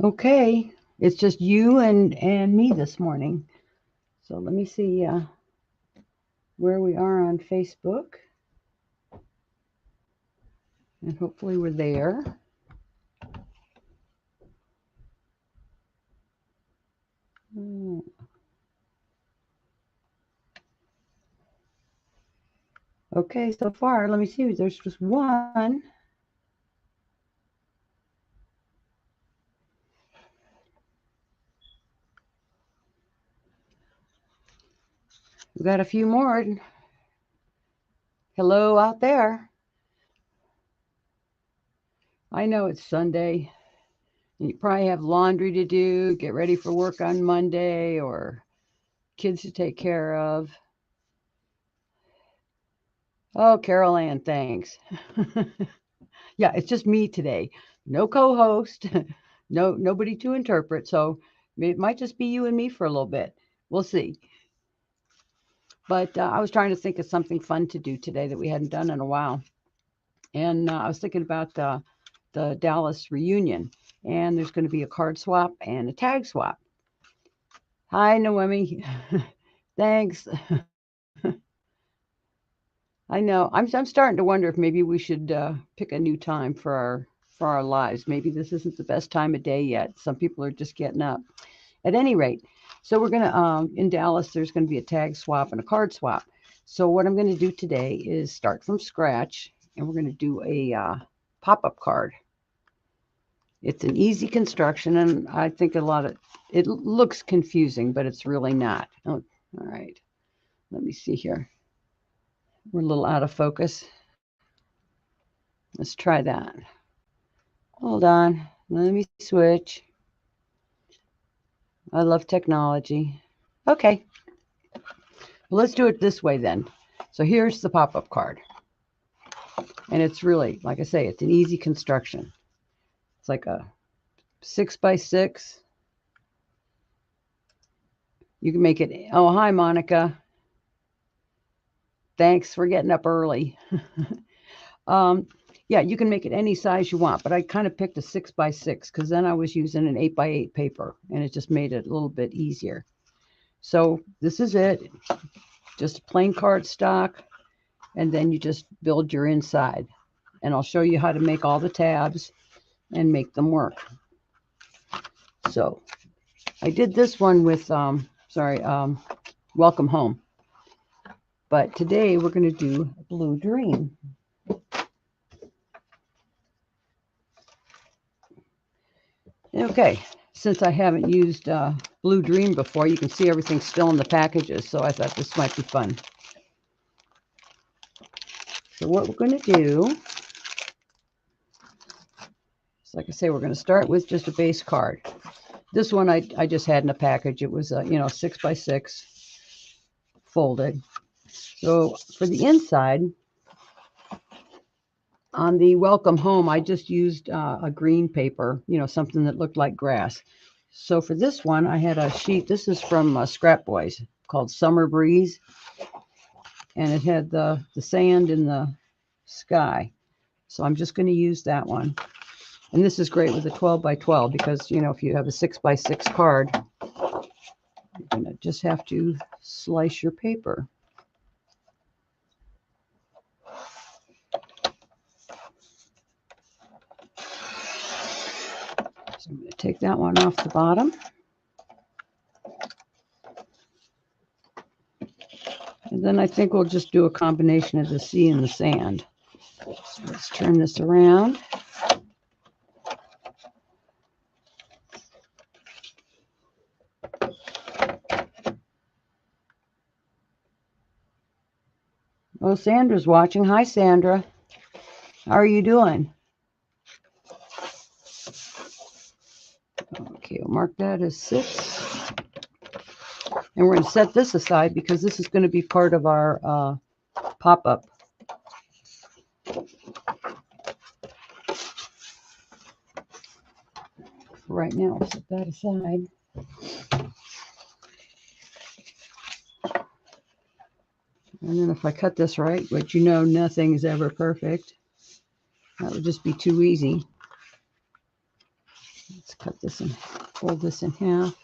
Okay, it's just you and me this morning. So let me see where we are on Facebook, and hopefully we're there. Hmm. Okay, so far, let me see. There's just one. We got a few more. Hello out there. I know it's Sunday. You probably have laundry to do, get ready for work on Monday, or kids to take care of. Oh, Carol Ann, thanks. Yeah, it's just me today. No co-host, nobody to interpret. So it might just be you and me for a little bit. We'll see. But I was trying to think of something fun to do today that we hadn't done in a while. And I was thinking about the Dallas reunion. And there's going to be a card swap and a tag swap. Hi, Noemi. Thanks. I know. I'm starting to wonder if maybe we should pick a new time for our lives. Maybe this isn't the best time of day yet. Some people are just getting up. At any rate, so we're gonna in Dallas. There's going to be a tag swap and a card swap. So what I'm going to do today is start from scratch, and we're going to do a pop-up card. It's an easy construction, and I think a lot of it looks confusing, but it's really not. Oh, all right. Let me see here. We're a little out of focus. Let's try that. Hold on. Let me switch. I love technology. Okay. Well, let's do it this way then. So here's the pop-up card. And it's really, like I say, it's an easy construction. It's like a 6x6. You can make it, oh, hi, Monica. Thanks for getting up early. um, yeah, you can make it any size you want, but I kind of picked a 6x6 because then I was using an 8x8 paper and it just made it a little bit easier. So this is it, just plain cardstock, and then you just build your inside. And I'll show you how to make all the tabs and make them work. So I did this one with, Welcome Home. But today we're going to do Blue Dream. Okay, since I haven't used Blue Dream before, you can see everything's still in the packages, so I thought this might be fun. So what we're going to do is, like I say, we're going to start with just a base card. This one I just had in a package. It was, 6x6 folded. So for the inside, on the Welcome Home, I just used a green paper, something that looked like grass. So for this one, I had a sheet. This is from Scrap Boys called Summer Breeze. And it had the sand in the sky. So I'm just going to use that one. And this is great with a 12x12 because, if you have a 6x6 card, you're going to just have to slice your paper. So I'm going to take that one off the bottom. And then I think we'll just do a combination of the sea and the sand. So let's turn this around. Oh, Sandra's watching. Hi, Sandra. How are you doing? Okay, we'll mark that as 6. And we're going to set this aside because this is going to be part of our pop-up. Right now, we'll set that aside. And then if I cut this right, which nothing's ever perfect, that would just be too easy. Let's cut this and fold this in half.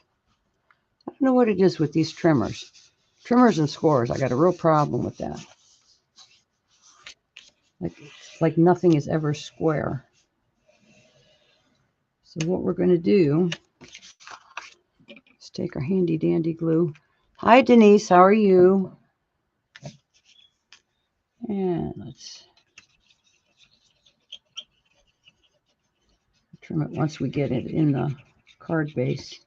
I don't know what it is with these trimmers. Trimmers and scores, I got a real problem with that. Like nothing is ever square. So what we're going to do is take our handy dandy glue. Hi Denise, how are you? And let's trim it once we get it in the card base.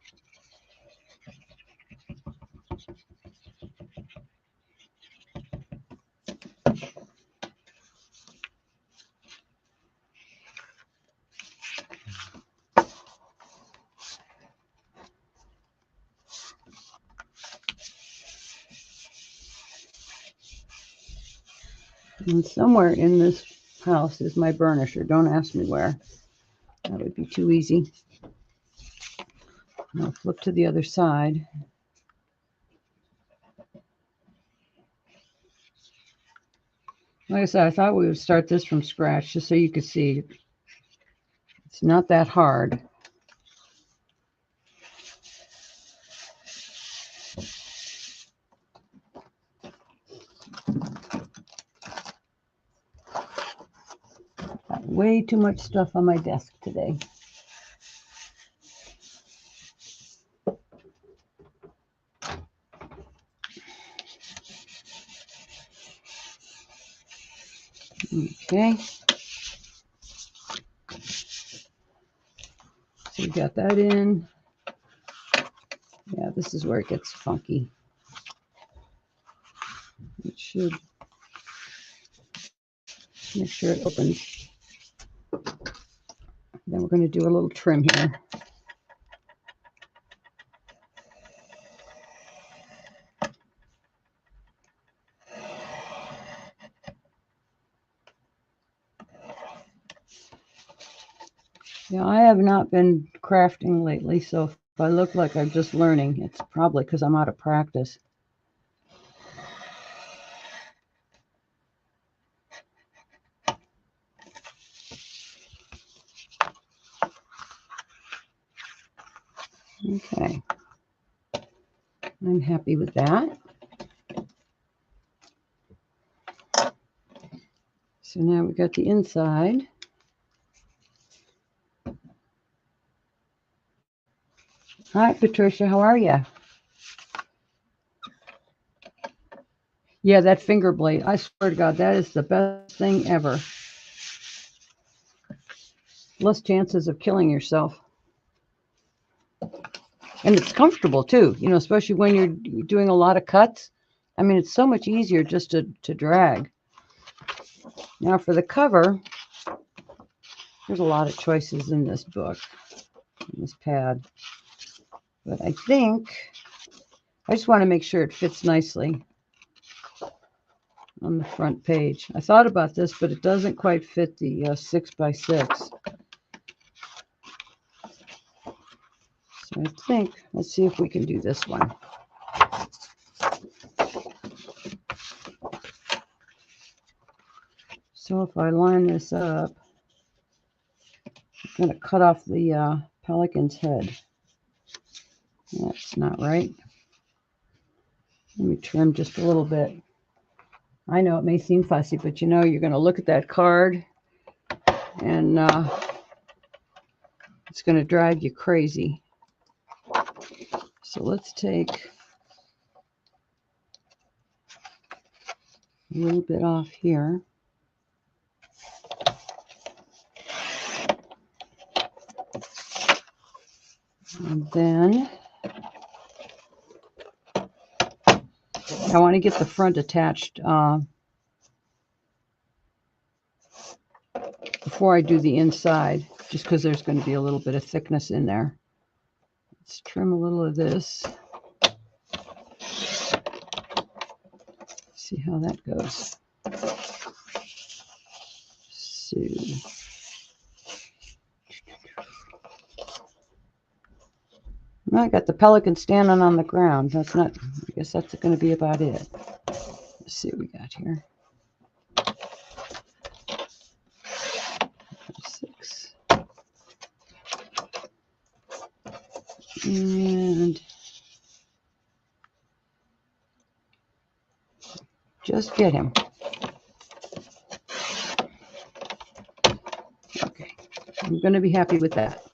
And somewhere in this house is my burnisher. Don't ask me where. That would be too easy. Now flip to the other side. Like I said, I thought we would start this from scratch just so you could see. It's not that hard. Got way too much stuff on my desk today. Okay. So we got that in. Yeah, this is where it gets funky. It should make sure it opens. Then we're going to do a little trim here. Yeah, I have not been crafting lately, so if I look like I'm just learning, it's probably because I'm out of practice. Okay, I'm happy with that. So now we got the inside. Hi, Patricia, how are you? Yeah, that finger blade, I swear to God, that is the best thing ever. Less chances of killing yourself. And it's comfortable too, you know, especially when you're doing a lot of cuts. I mean, it's so much easier just to drag. Now for the cover, there's a lot of choices in this book, in this pad. But I think, I just want to make sure it fits nicely on the front page. I thought about this, but it doesn't quite fit the 6x6. So I think, let's see if we can do this one. So if I line this up, I'm going to cut off the pelican's head. That's not right. Let me trim just a little bit. I know it may seem fussy, but you know, you're going to look at that card and it's going to drive you crazy. So let's take a little bit off here. And then I want to get the front attached before I do the inside, just because there's going to be a little bit of thickness in there. Let's trim a little of this. See how that goes. So I got the pelican standing on the ground. That's not, I guess that's going to be about it. Let's see what we got here. 6. And just get him. Okay, I'm going to be happy with that.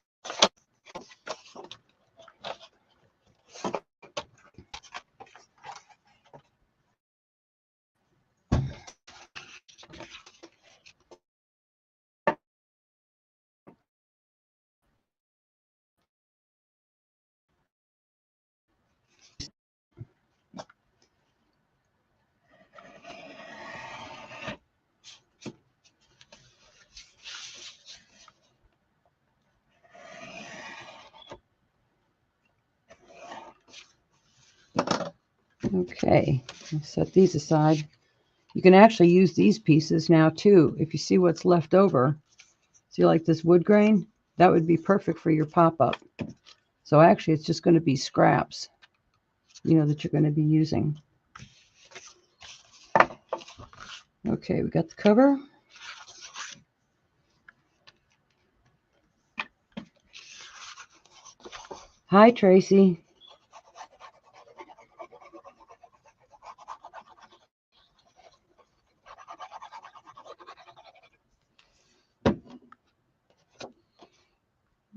Okay, I'll set these aside. You can actually use these pieces now too. If you see what's left over, see like this wood grain, that would be perfect for your pop-up. So actually it's just going to be scraps, that you're going to be using. Okay, we got the cover. Hi, Tracy.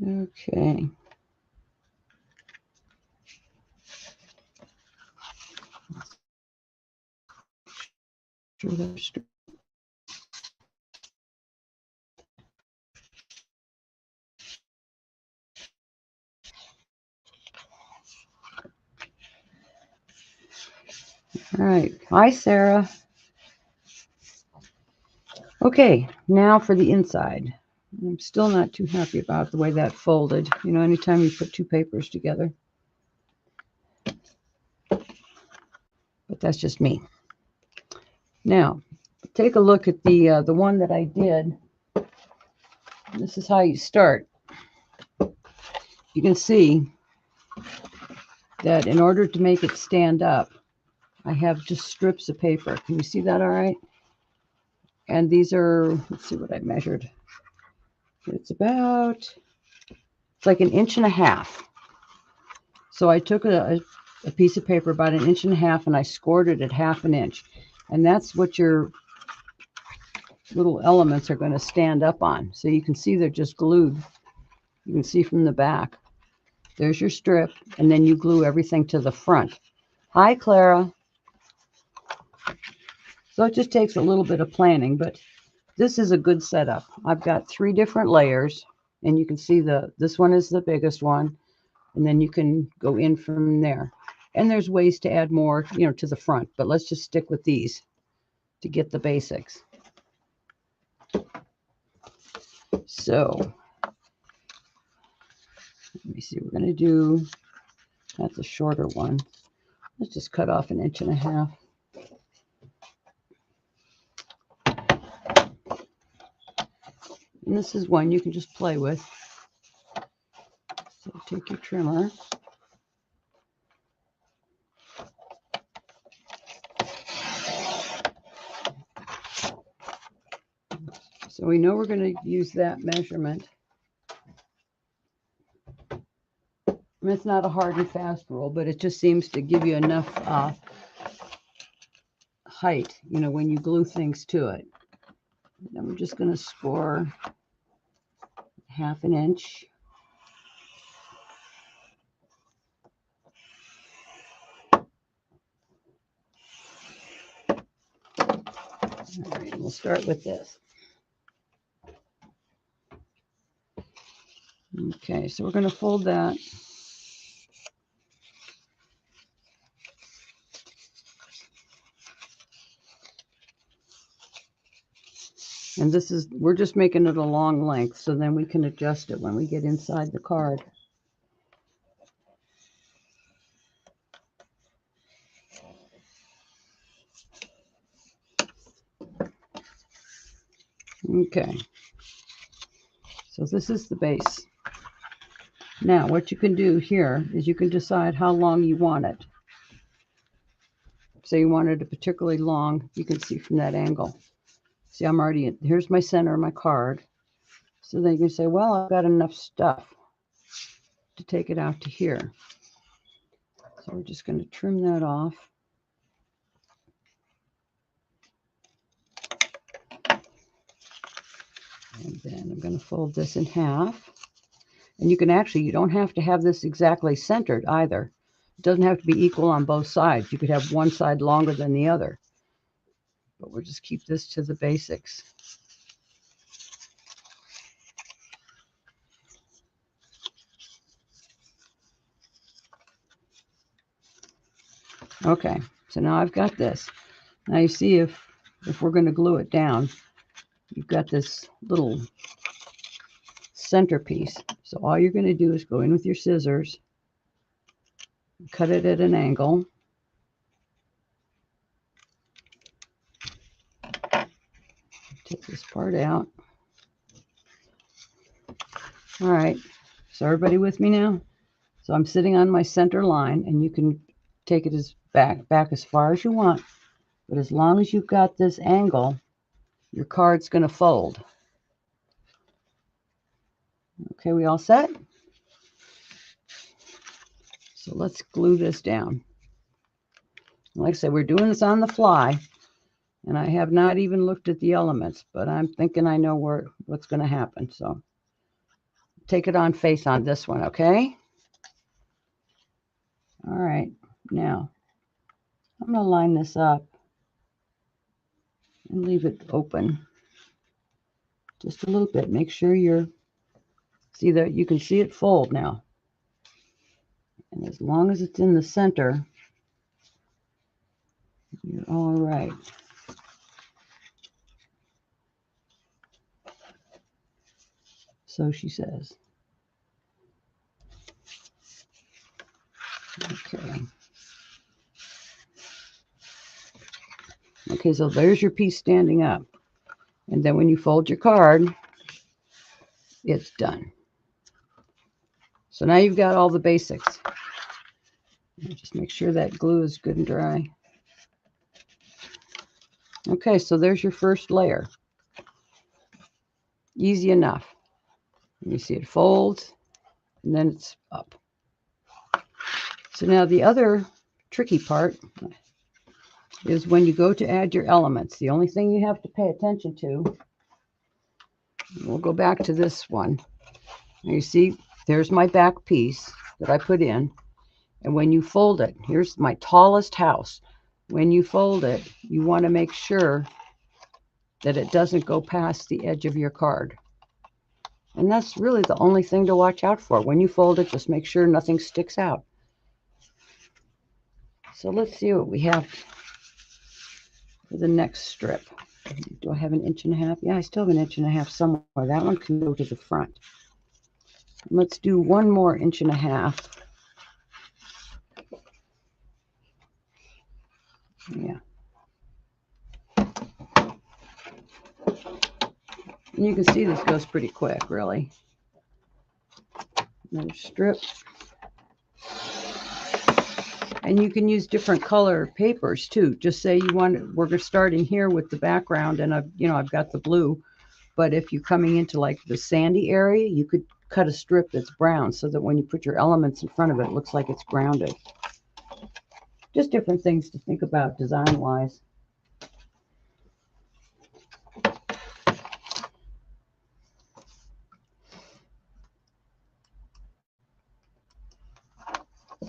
Okay. All right. Hi, Sarah. Okay, now for the inside. I'm still not too happy about the way that folded. Anytime you put two papers together. But that's just me. Now, take a look at the one that I did. This is how you start. You can see that in order to make it stand up, I have just strips of paper. Can you see that all right? And these are, let's see what I measured. It's like 1.5 inches. So I took a piece of paper about 1.5 inches and I scored it at 1/2 inch. And that's what your little elements are going to stand up on. So you can see they're just glued. You can see from the back. There's your strip, and then you glue everything to the front. Hi, Clara. So it just takes a little bit of planning, but this is a good setup. I've got 3 different layers, and you can see this one is the biggest one, and then you can go in from there. And there's ways to add more, to the front, but let's just stick with these to get the basics. So let me see, we're going to do, that's a shorter one. Let's just cut off 1.5 inches. And this is one you can just play with. So take your trimmer. So we know we're going to use that measurement. It's not a hard and fast rule, but it just seems to give you enough height, when you glue things to it. Then we're just going to score 1/2 inch. All right, we'll start with this. Okay, so we're going to fold that. And we're just making it a long length, so then we can adjust it when we get inside the card. Okay, so this is the base. Now, what you can do here is you can decide how long you want it. Say you wanted it particularly long, you can see from that angle. See, I'm already here's my center of my card. So then you can say, well, I've got enough stuff to take it out to here. So we're just going to trim that off. And then I'm going to fold this in half. And you can actually, you don't have to have this exactly centered either. It doesn't have to be equal on both sides. You could have one side longer than the other. But we'll just keep this to the basics. Okay, so now I've got this. Now you see if we're going to glue it down, you've got this little centerpiece. So all you're going to do is go in with your scissors, cut it at an angle. Take this part out. All right, so everybody with me now? So I'm sitting on my center line, and you can take it as back as far as you want. But as long as you've got this angle, your card's going to fold. Okay, we all set? So let's glue this down. Like I said, we're doing this on the fly, and I have not even looked at the elements, but I'm thinking I know what's going to happen. So take it on face on this one, okay? All right, now I'm going to line this up and leave it open just a little bit. Make sure see that you can see it fold now. And as long as it's in the center, you're all right. So she says. Okay. Okay, so there's your piece standing up. And then when you fold your card, it's done. So now you've got all the basics. Just make sure that glue is good and dry. Okay, so there's your first layer. Easy enough. You see it folds, and then it's up. So now the other tricky part is when you go to add your elements. The only thing you have to pay attention to, we'll go back to this one. You see, there's my back piece that I put in. And when you fold it, here's my tallest house. When you fold it, you want to make sure that it doesn't go past the edge of your card. And that's really the only thing to watch out for. When you fold it, just make sure nothing sticks out. So let's see what we have for the next strip. Do I have 1.5 inches? Yeah, I still have 1.5 inches somewhere. That one can go to the front. Let's do one more 1.5 inches. Yeah. And you can see this goes pretty quick, really. Another strip. And you can use different color papers too. Just say you want, we're starting here with the background, and I've got the blue. But if you're coming into like the sandy area, you could cut a strip that's brown so that when you put your elements in front of it, it looks like it's grounded. Just different things to think about design-wise.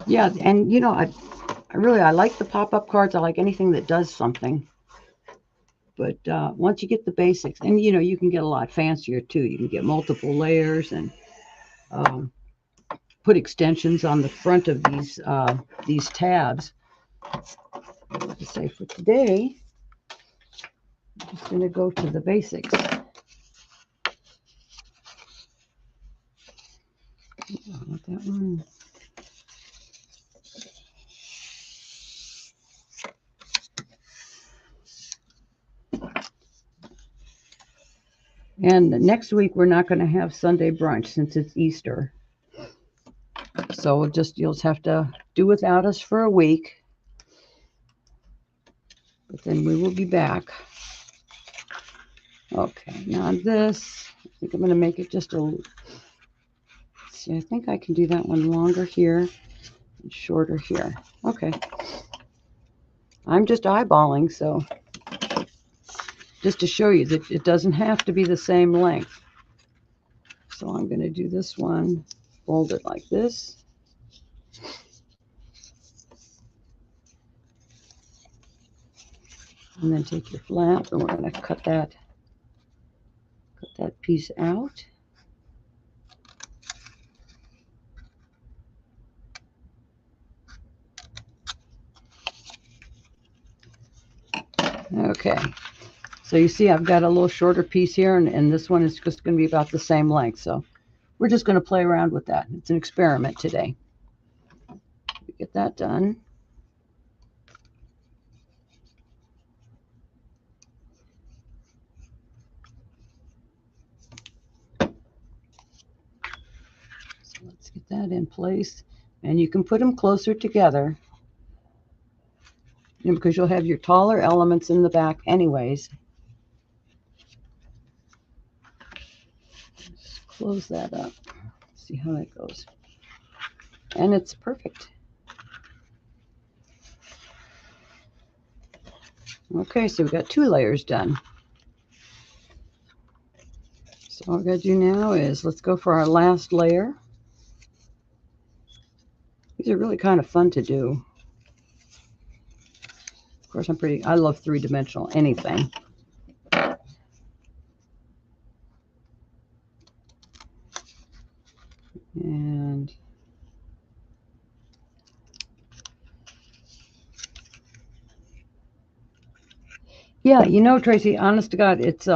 Yeah, and I like the pop-up cards. I like anything that does something. But once you get the basics, and you can get a lot fancier too. You can get multiple layers and put extensions on the front of these tabs. To say for today, I'm just going to go to the basics. Not that one. And next week we're not going to have Sunday brunch since it's Easter. So you'll just have to do without us for a week. But then we will be back. Okay, now this, I think I'm going to make it just a see, I think I can do that one longer here and shorter here. Okay. I'm just eyeballing, so just to show you that it doesn't have to be the same length. So I'm going to do this one, fold it like this. And then take your flap, and we're going to cut that piece out. Okay, so you see I've got a little shorter piece here, and this one is just going to be about the same length. So we're just going to play around with that. It's an experiment today. Get that done. So let's get that in place. And you can put them closer together, because you'll have your taller elements in the back anyways. Just close that up. See how that goes. And it's perfect. Okay, so we've got 2 layers done. So all we got to do now is let's go for our last layer. These are really kind of fun to do. Of course, I love 3-dimensional anything. And yeah, you know, Tracy, honest to God, it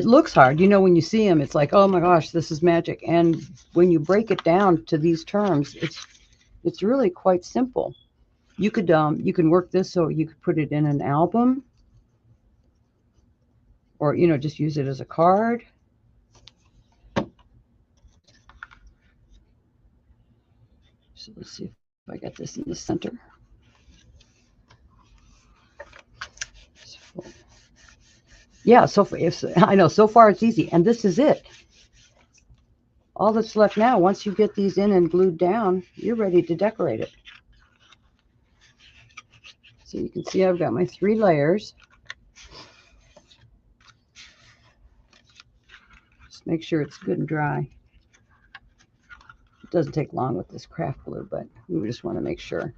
looks hard. You know, when you see them, it's like, oh my gosh, this is magic. And when you break it down to these terms, it's really quite simple. You can work this so you could put it in an album, or just use it as a card. So let's see if I got this in the center. Yeah, I know so far it's easy, and this is it. All that's left now, once you get these in and glued down, you're ready to decorate it. So you can see I've got my 3 layers. Just make sure it's good and dry. It doesn't take long with this craft glue, but we just want to make sure.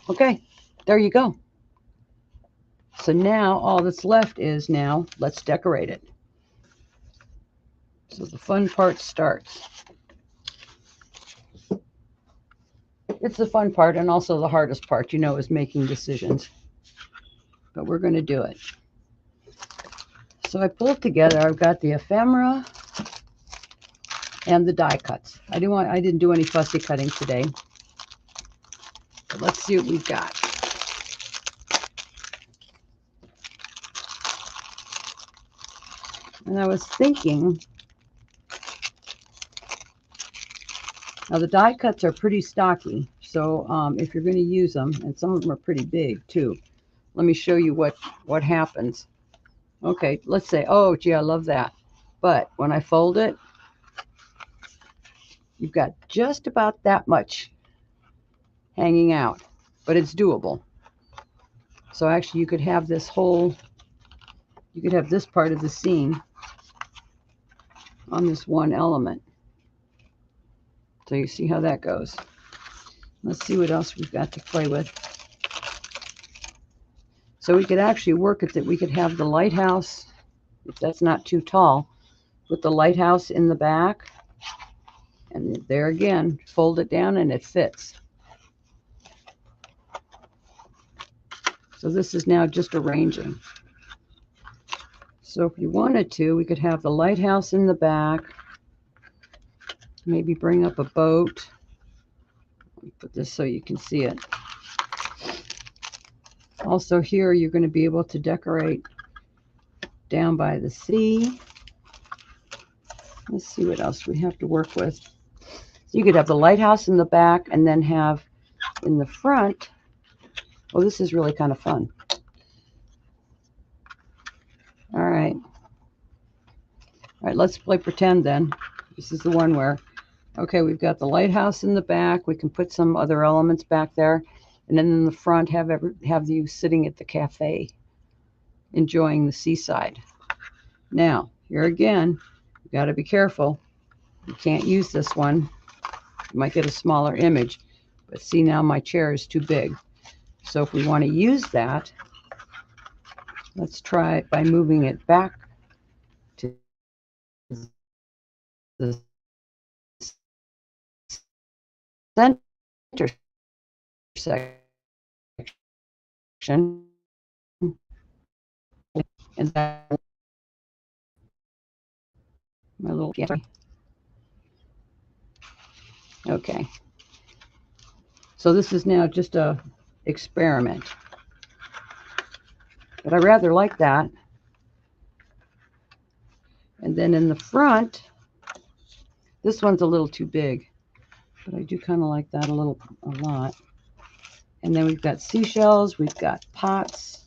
Okay, there you go. So now all that's left is let's decorate it. So the fun part starts. It's the fun part, and also the hardest part, is making decisions. But we're going to do it. So I pulled together, I've got the ephemera and the die cuts. I didn't do any fussy cutting today. But let's see what we've got. And I was thinking, now the die cuts are pretty stocky, so if you're going to use them, and some of them are pretty big too, let me show you what happens. Okay, let's say, oh gee, I love that. But when I fold it, you've got just about that much hanging out, but it's doable. So actually you could have this part of the scene on this one element. So you see how that goes. Let's see what else we've got to play with. So we could actually work it that we could have the lighthouse, if that's not too tall, with the lighthouse in the back. And there again, fold it down and it fits. So this is now just arranging. So if you wanted to, we could have the lighthouse in the back. Maybe bring up a boat. Let me put this so you can see it. Also here, you're going to be able to decorate down by the sea. Let's see what else we have to work with. So you could have the lighthouse in the back and then have in the front. Oh, this is really kind of fun. All right, let's play pretend then. This is the one where, okay, we've got the lighthouse in the back. We can put some other elements back there. And then in the front, have you sitting at the cafe, enjoying the seaside. Now, here again, you got to be careful. You can't use this one. You might get a smaller image. But see, now my chair is too big. So if we want to use that, let's try it by moving it back to the center section. And that my little okay. So this is now just a experiment. But I rather like that. And then in the front, this one's a little too big, but I do kind of like that a lot. And then we've got seashells, we've got pots.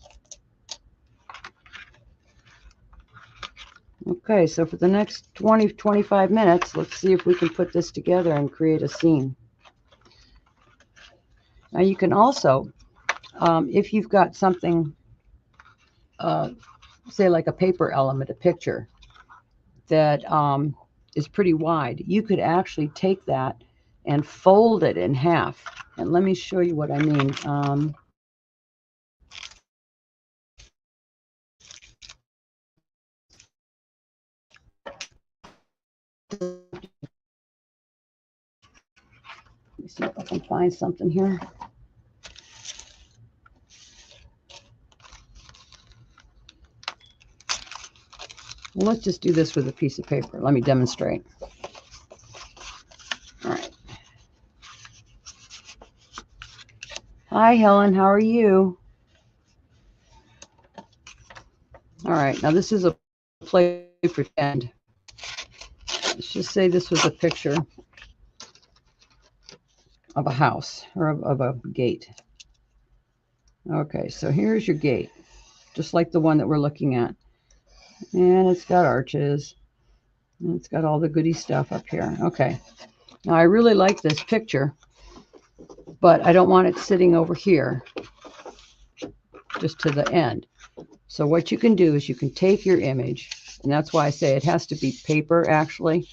Okay, so for the next 20-25 minutes, let's see if we can put this together and create a scene. Now you can also, if you've got something, say like a paper element, a picture, that is pretty wide, you could actually take that and fold it in half. And let me show you what I mean. Let me see if I can find something here. Well, let's just do this with a piece of paper. Let me demonstrate. All right. Hi, Helen. How are you? All right. Now, this is a play pretend. Let's just say this was a picture of a house or of a gate. Okay, so here's your gate, just like the one that we're looking at. And it's got arches. And it's got all the goody stuff up here. Okay. Now, I really like this picture, but I don't want it sitting over here, just to the end. So what you can do is you can take your image, and that's why I say it has to be paper, actually.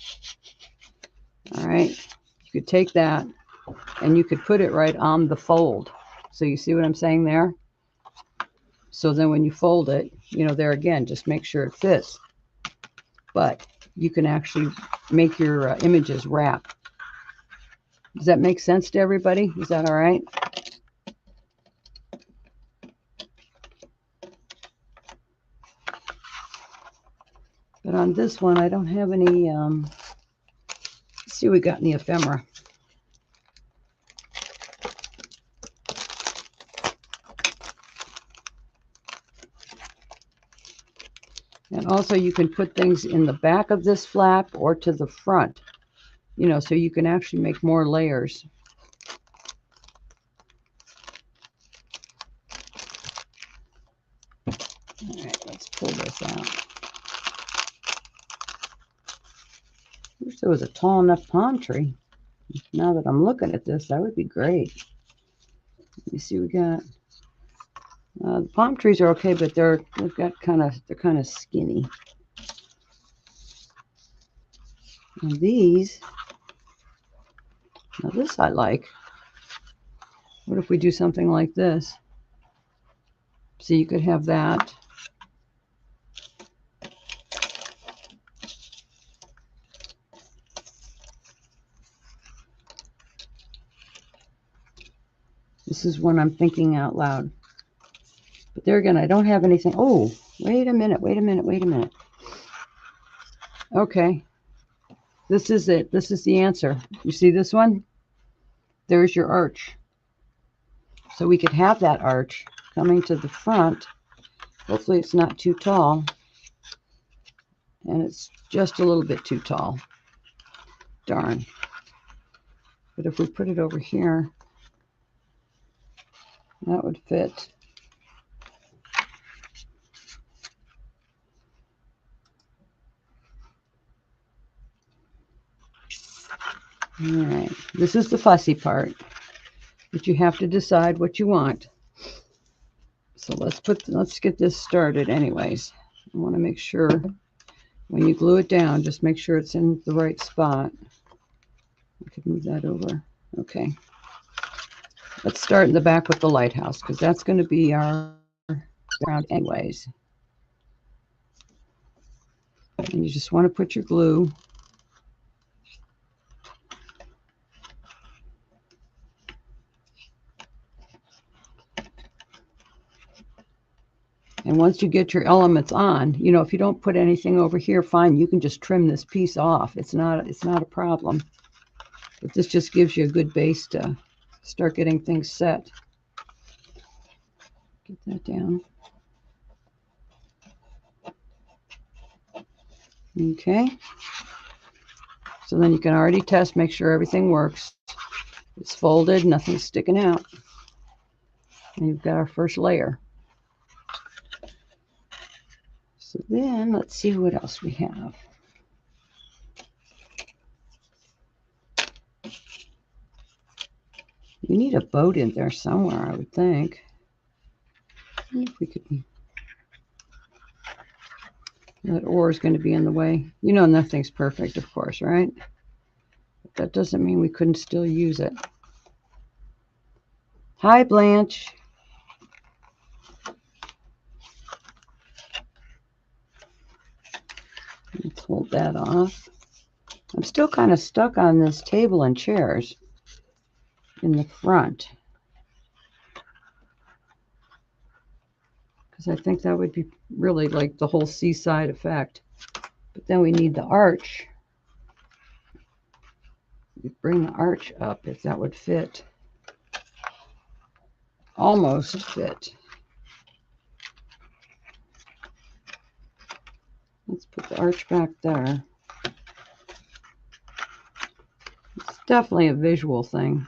All right. You could take that, and you could put it right on the fold. So you see what I'm saying there? So then when you fold it, there again, just make sure it fits. But you can actually make your images wrap. Does that make sense to everybody? Is that all right? But on this one, I don't have any, let's see what we got in the ephemera. And also you can put things in the back of this flap or to the front, so you can actually make more layers. All right, let's pull this out. I wish there was a tall enough palm tree. Now that I'm looking at this, that would be great. Let me see, we got the palm trees are okay, but they're kind of skinny. And these, now this I like. What if we do something like this? So you could have that. This is when I'm thinking out loud. But there again, I don't have anything. Oh, wait a minute. Okay. This is it. This is the answer. You see this one? There's your arch. So we could have that arch coming to the front. Hopefully it's not too tall. And it's just a little bit too tall. Darn. But if we put it over here, that would fit. All right, this is the fussy part, but you have to decide what you want. So let's get this started anyways. I want to make sure when you glue it down, just make sure it's in the right spot. I could move that over. Okay. Let's start in the back with the lighthouse, because that's going to be our background anyways. And you just want to put your glue and once you get your elements on, you know, if you don't put anything over here, fine, you can just trim this piece off. It's not a problem. But this just gives you a good base to start getting things set. Get that down. Okay. So then you can already test, make sure everything works. It's folded, nothing's sticking out. And you've got our first layer. So then let's see what else we have. You need a boat in there somewhere, I would think. If we could. That oar is going to be in the way. You know, nothing's perfect, of course, right? But that doesn't mean we couldn't still use it. Hi, Blanche. Let's hold that off. I'm still kind of stuck on this table and chairs in the front, because I think that would be really like the whole seaside effect. But then we need the arch. You bring the arch up if that would fit. Almost fit. Let's put the arch back there. It's definitely a visual thing.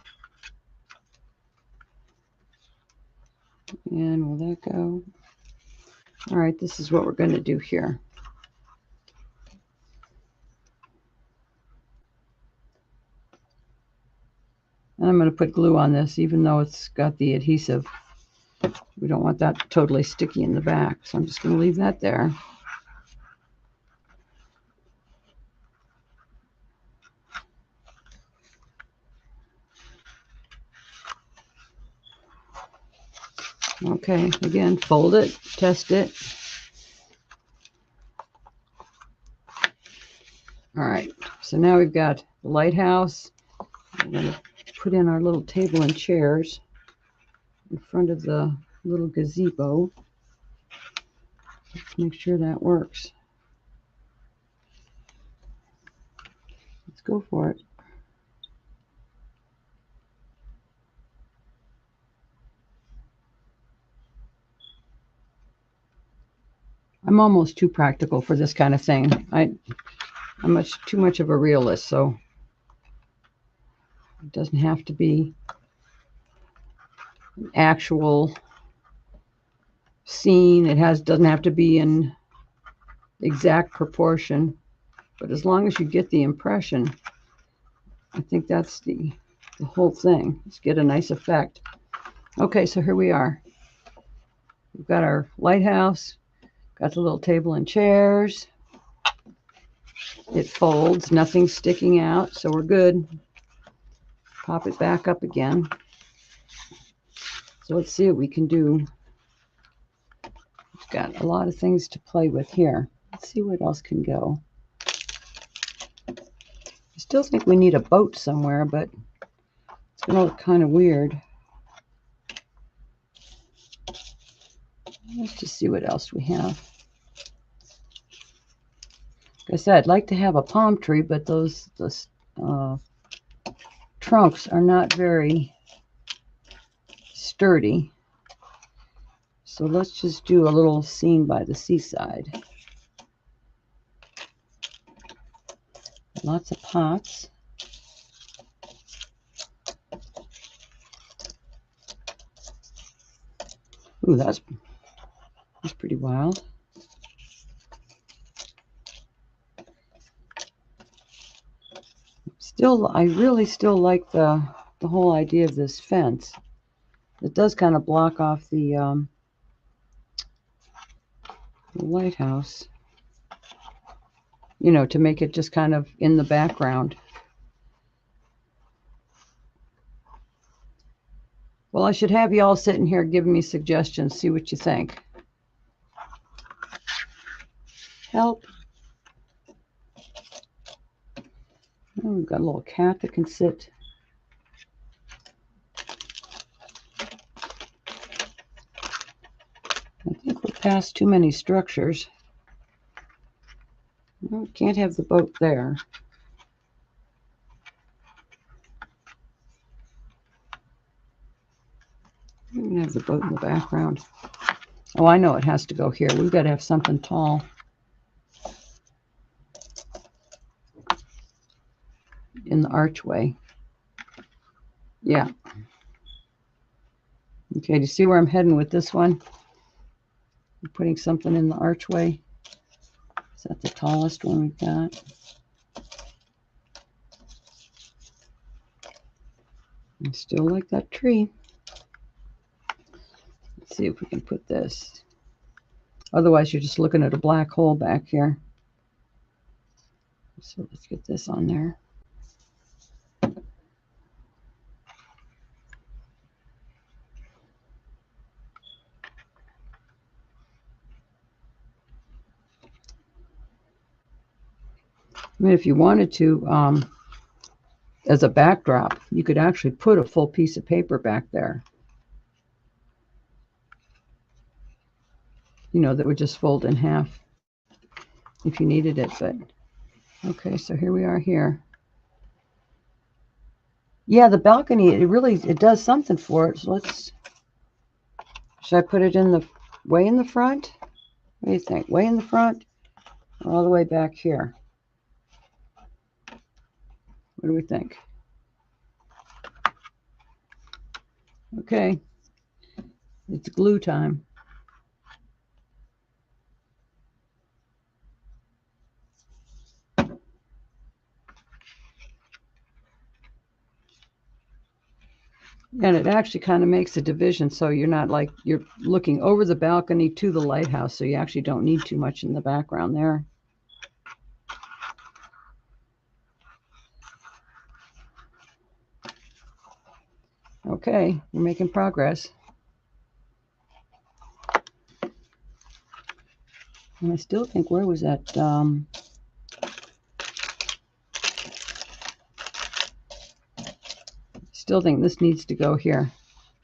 And will that go? All right, this is what we're going to do here. And I'm going to put glue on this, even though it's got the adhesive. We don't want that totally sticky in the back, so I'm just going to leave that there. Okay, again, fold it, test it. All right, so now we've got the lighthouse. We're going to put in our little table and chairs in front of the little gazebo. Let's make sure that works. Let's go for it. I'm almost too practical for this kind of thing. I'm too much of a realist, so it doesn't have to be an actual scene. Doesn't have to be in exact proportion, but as long as you get the impression, I think that's the whole thing. Let's get a nice effect. Okay, so here we are. We've got our lighthouse, got the little table and chairs. It folds, nothing's sticking out, so we're good. Pop it back up again. So let's see what we can do. We've got a lot of things to play with here. Let's see what else can go. I still think we need a boat somewhere, but it's going to look kind of weird. Let's just see what else we have. Like I said, I'd like to have a palm tree, but those trunks are not very sturdy. So let's just do a little scene by the seaside. Lots of pots. Ooh, that's pretty wild. I really still like the whole idea of this fence. It does kind of block off the lighthouse, you know, to make it just kind of in the background. Well, I should have you all sitting here giving me suggestions, see what you think. Help. Oh, we've got a little cat that can sit. I think we're past too many structures. Well, can't have the boat there. We can have the boat in the background. Oh, I know it has to go here. We've got to have something tall in the archway. Yeah. Okay, do you see where I'm heading with this one? I'm putting something in the archway. Is that the tallest one we've got? I still like that tree. Let's see if we can put this. Otherwise, you're just looking at a black hole back here. So let's get this on there. I mean, if you wanted to, as a backdrop, you could actually put a full piece of paper back there. You know, that would just fold in half if you needed it. But okay, so here we are here. Yeah, the balcony, it does something for it. So should I put it in the way in the front? What do you think? Way in the front or all the way back here? What do we think? Okay, it's glue time. And it actually kind of makes a division, so you're not like you're looking over the balcony to the lighthouse, so you actually don't need too much in the background there. Okay, we're making progress. And I still think, where was that? Still think this needs to go here.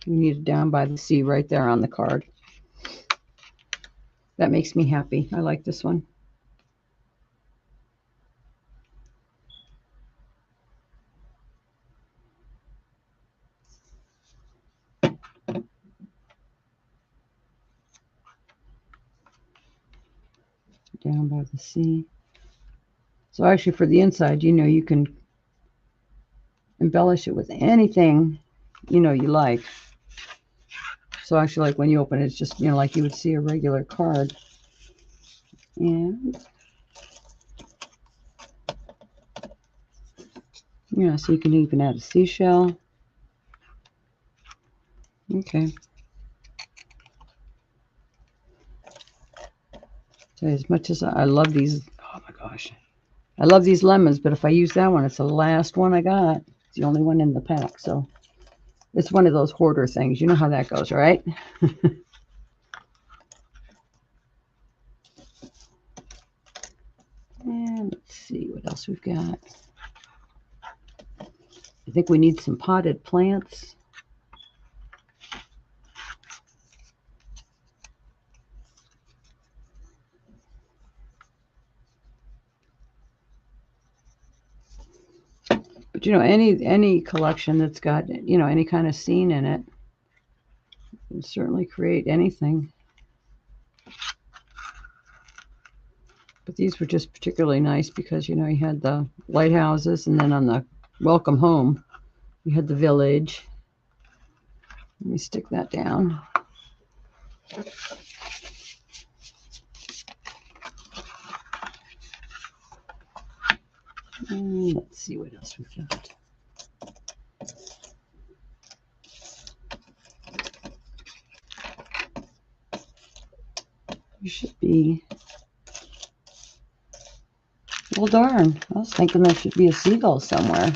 We need it down by the sea right there on the card. That makes me happy. I like this one. Down by the sea. So actually for the inside, you know, you can embellish it with anything, you know, you like. So actually, like when you open it, it's just, you know, like you would see a regular card. And yeah, so you can even add a seashell. Okay. So as much as I love these, oh my gosh, I love these lemons, but if I use that one, it's the last one I got. It's the only one in the pack. So it's one of those hoarder things. You know how that goes, right? And let's see what else we've got. I think we need some potted plants. But you know, any collection that's got, you know, any kind of scene in it can certainly create anything. But these were just particularly nice because, you know, you had the lighthouses, and then on the welcome home, you had the village. Let me stick that down. And let's see what else we've got. You should be. Well, darn. I was thinking there should be a seagull somewhere.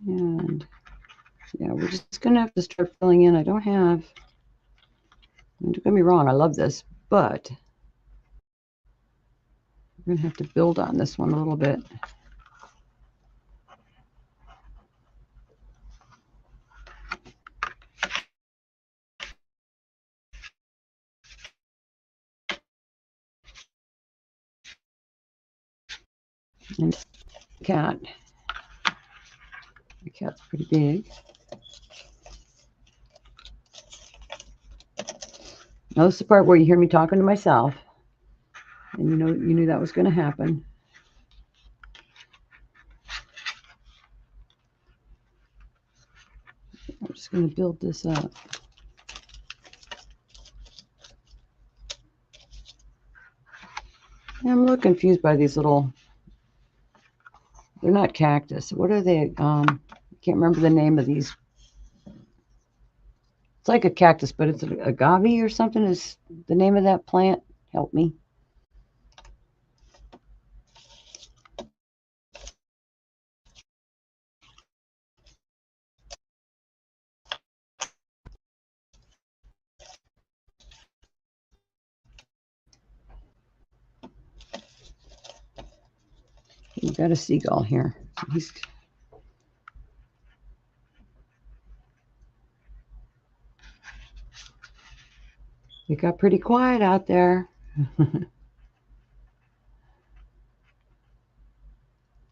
And yeah, we're just going to have to start filling in. I don't have, don't get me wrong, I love this, but we're going to have to build on this one a little bit. And cat. The cat's pretty big. Now this is the part where you hear me talking to myself, and you knew that was going to happen. I'm just going to build this up. I'm a little confused by these little. They're not cactus. What are they? I can't remember the name of these. It's like a cactus, but it's an agave or something is the name of that plant. Help me. We've got a seagull here. It got pretty quiet out there.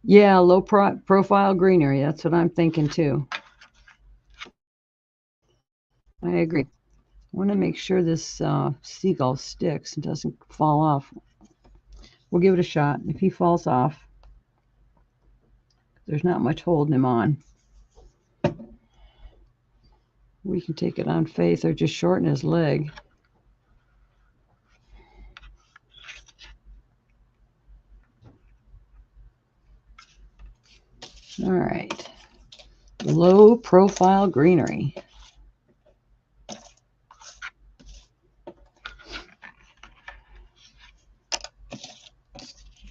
Yeah, low profile greenery. That's what I'm thinking too. I agree. I want to make sure this seagull sticks and doesn't fall off. We'll give it a shot. If he falls off, there's not much holding him on. We can take it on faith or just shorten his leg. All right. Low profile greenery.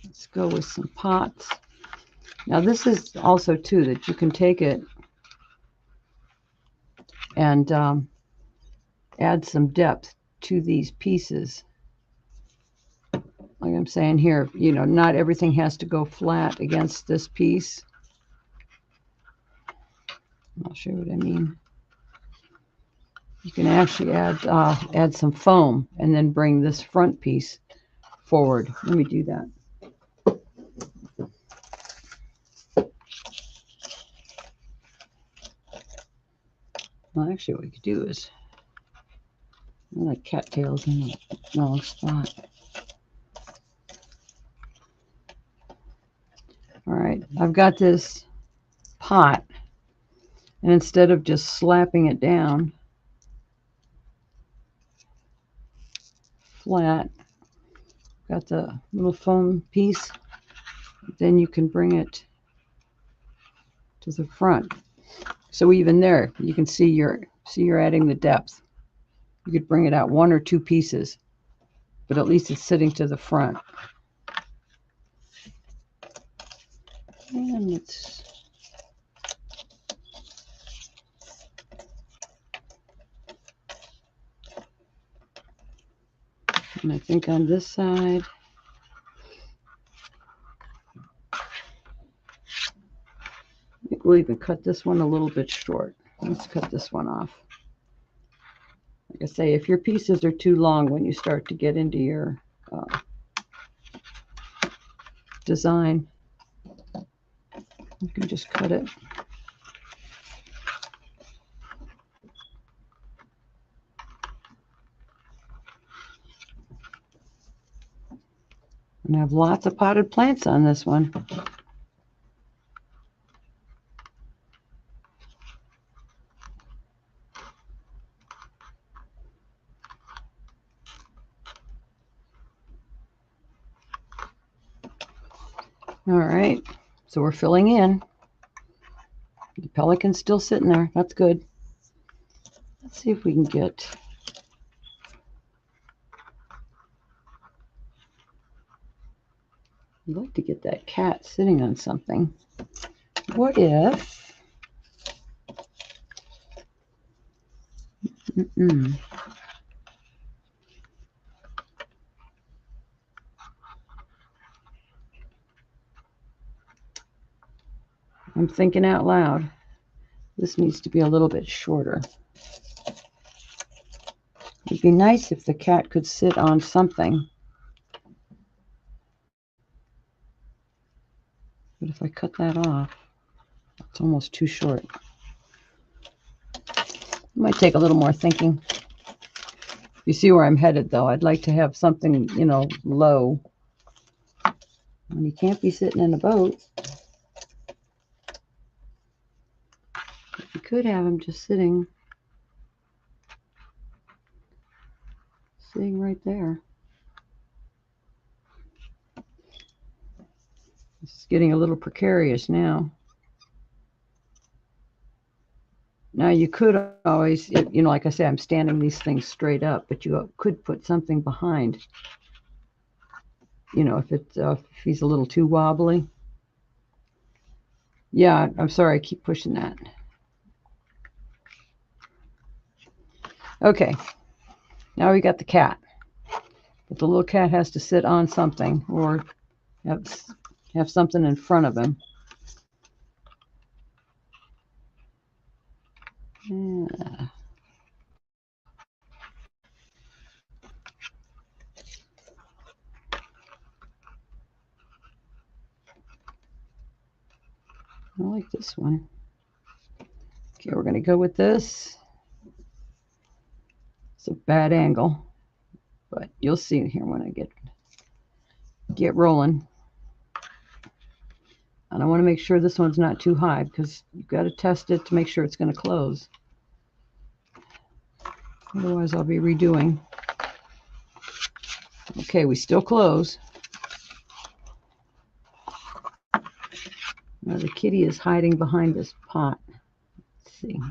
Let's go with some pots. Now this is also too that you can take it and add some depth to these pieces. Like I'm saying here, not everything has to go flat against this piece. I'll show you what I mean. You can actually add some foam and then bring this front piece forward. Let me do that. Well, actually, what you could do is, like cattails in the wrong spot. All right, I've got this pot, and instead of just slapping it down flat, got the little foam piece, then you can bring it to the front. So even there, you can see you're adding the depth. You could bring it out one or two pieces, but at least it's sitting to the front. And I think on this side, I think we'll even cut this one a little bit short. Let's cut this one off. Like I say, if your pieces are too long when you start to get into your design, you can just cut it. And I have lots of potted plants on this one. All right, so we're filling in. The pelican's still sitting there. That's good. Let's see if we can get... I'd like to get that cat sitting on something. What if... I'm thinking out loud. This needs to be a little bit shorter. It'd be nice if the cat could sit on something. But if I cut that off, it's almost too short. It might take a little more thinking. You see where I'm headed, though. I'd like to have something, you know, low. And you can't be sitting in a boat. You could have him just sitting right there. It's getting a little precarious now. Now you could always, you know, like I say, I'm standing these things straight up, but you could put something behind. You know, if he's a little too wobbly. Yeah, I'm sorry, I keep pushing that. Okay, now we got the cat. But the little cat has to sit on something or have something in front of him. Yeah. I like this one. Okay, we're going to go with this. It's a bad angle, but you'll see here when I get rolling. And I want to make sure this one's not too high because you've got to test it to make sure it's going to close. Otherwise, I'll be redoing. Okay, we still close. Now the kitty is hiding behind this pot. Let's see. I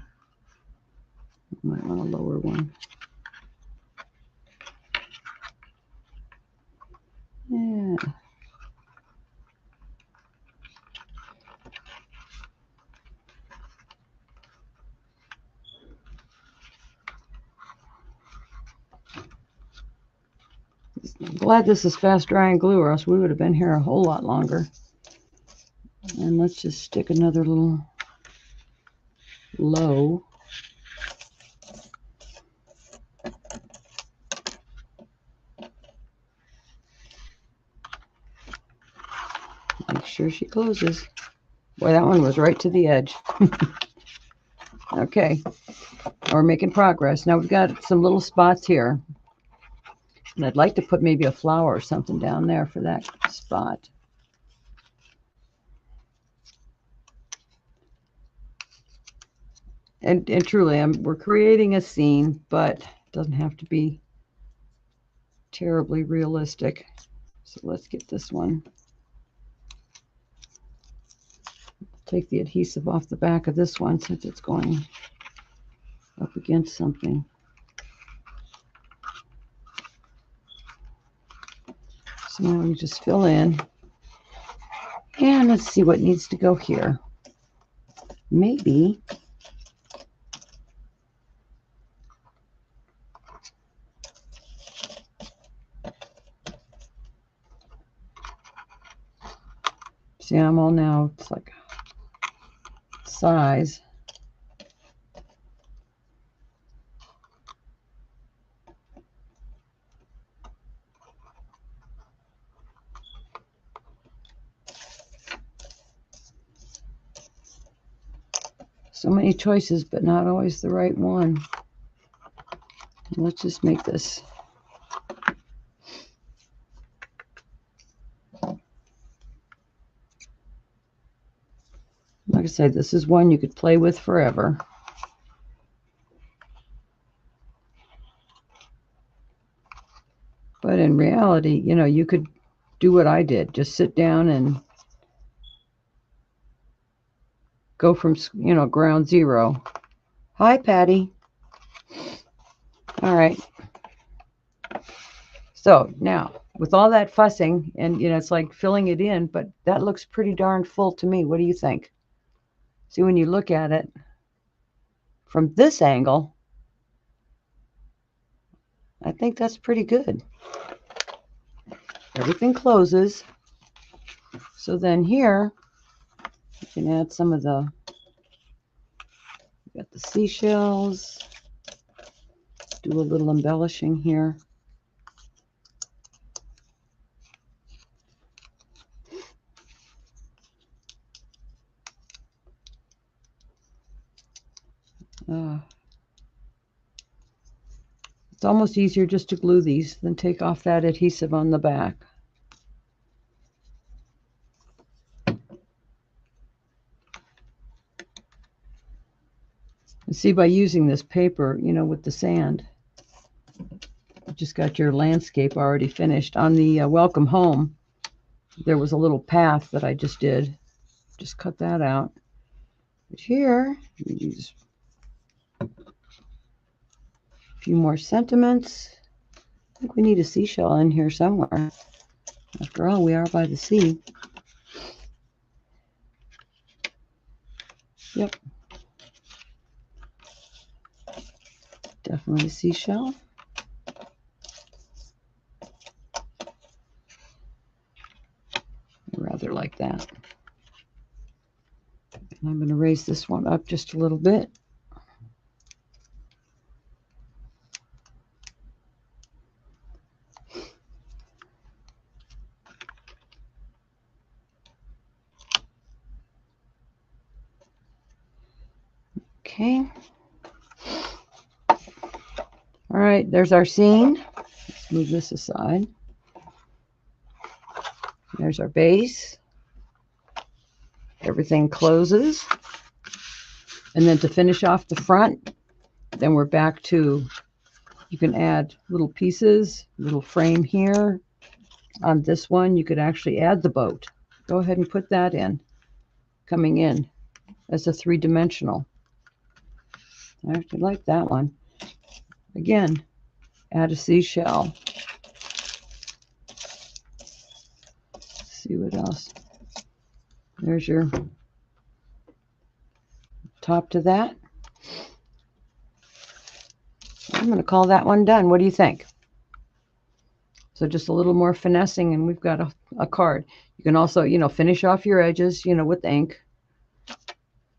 might want a lower one. Yeah. I'm glad this is fast drying glue, or else we would have been here a whole lot longer. And let's just stick another little low. Make sure she closes. Boy, that one was right to the edge. Okay, we're making progress. Now we've got some little spots here. And I'd like to put maybe a flower or something down there for that spot. And truly, we're creating a scene, but it doesn't have to be terribly realistic. So let's get this one. Take the adhesive off the back of this one since it's going up against something. So now we just fill in. And let's see what needs to go here. Maybe see, I'm all now, it's like size. So many choices, but not always the right one. And let's just make this. Like I said, this is one you could play with forever. But in reality, you know, you could do what I did. Just sit down and go from, ground zero. Hi, Patty. All right. So now, with all that fussing, and it's like filling it in, but that looks pretty darn full to me. What do you think? See, when you look at it from this angle, I think that's pretty good. Everything closes. So then here, you can add some of the, got the seashells, do a little embellishing here. It's almost easier just to glue these than take off that adhesive on the back. And see, by using this paper, with the sand, you just got your landscape already finished. On the welcome home, there was a little path that I just did. Just cut that out. But here, you use a few more sentiments. I think we need a seashell in here somewhere. After all, we are by the sea. Yep. Definitely a seashell. Rather like that. And I'm going to raise this one up just a little bit. Okay. All right, there's our scene. Let's move this aside. There's our base. Everything closes. And then to finish off the front, then we're back to, you can add little pieces, little frame here. On this one, you could actually add the boat. Go ahead and put that in, coming in as a three-dimensional. I actually like that one. Again, add a seashell. Let's see what else. There's your top to that. I'm going to call that one done. What do you think? So just a little more finessing and we've got a card. You can also, finish off your edges, with ink.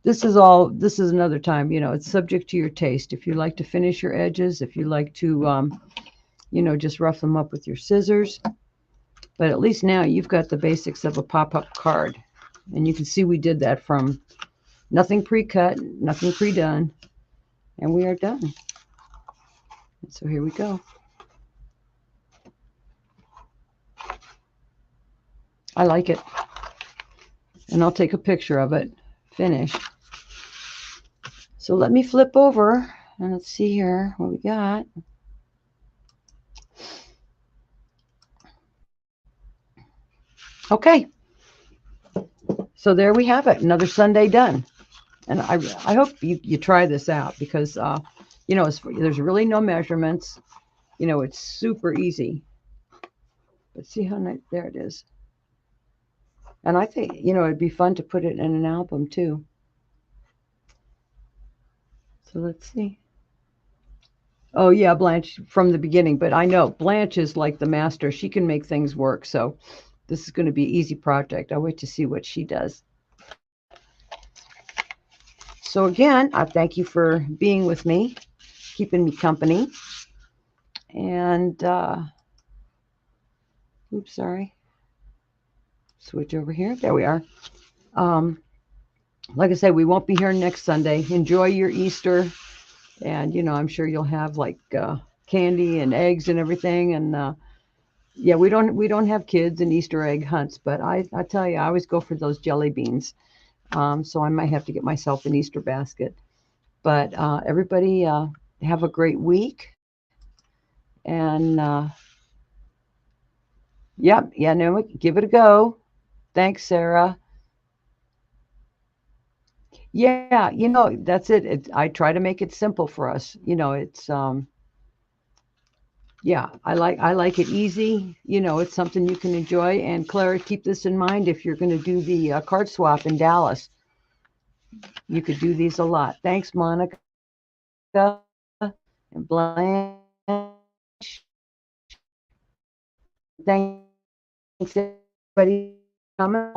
This is another time, it's subject to your taste. If you like to finish your edges, if you like to, just rough them up with your scissors. But at least now you've got the basics of a pop-up card. And you can see we did that from nothing pre-cut, nothing pre-done. And we are done. So here we go. I like it. And I'll take a picture of it finished. So let me flip over and let's see here what we got. Okay. So there we have it. Another Sunday done. And I hope you try this out because, there's really no measurements. It's super easy. But see how nice, there it is. And I think, it'd be fun to put it in an album too. So let's see. Oh yeah, Blanche from the beginning, but I know Blanche is like the master. She can make things work. So this is going to be an easy project. I'll wait to see what she does. So again, I thank you for being with me, keeping me company. And, oops, sorry. Switch over here. There we are. Like I said, we won't be here next Sunday. Enjoy your Easter. And, I'm sure you'll have like candy and eggs and everything. And yeah, we don't have kids and Easter egg hunts, but I tell you, I always go for those jelly beans. So I might have to get myself an Easter basket. But everybody have a great week. And yep, yeah, no, give it a go. Thanks, Sarah. Yeah, that's it. I try to make it simple for us. It's yeah, I like it easy. It's something you can enjoy. And Clara, keep this in mind if you're going to do the card swap in Dallas. You could do these a lot. Thanks, Monica and Blanche. Thanks everybody for coming.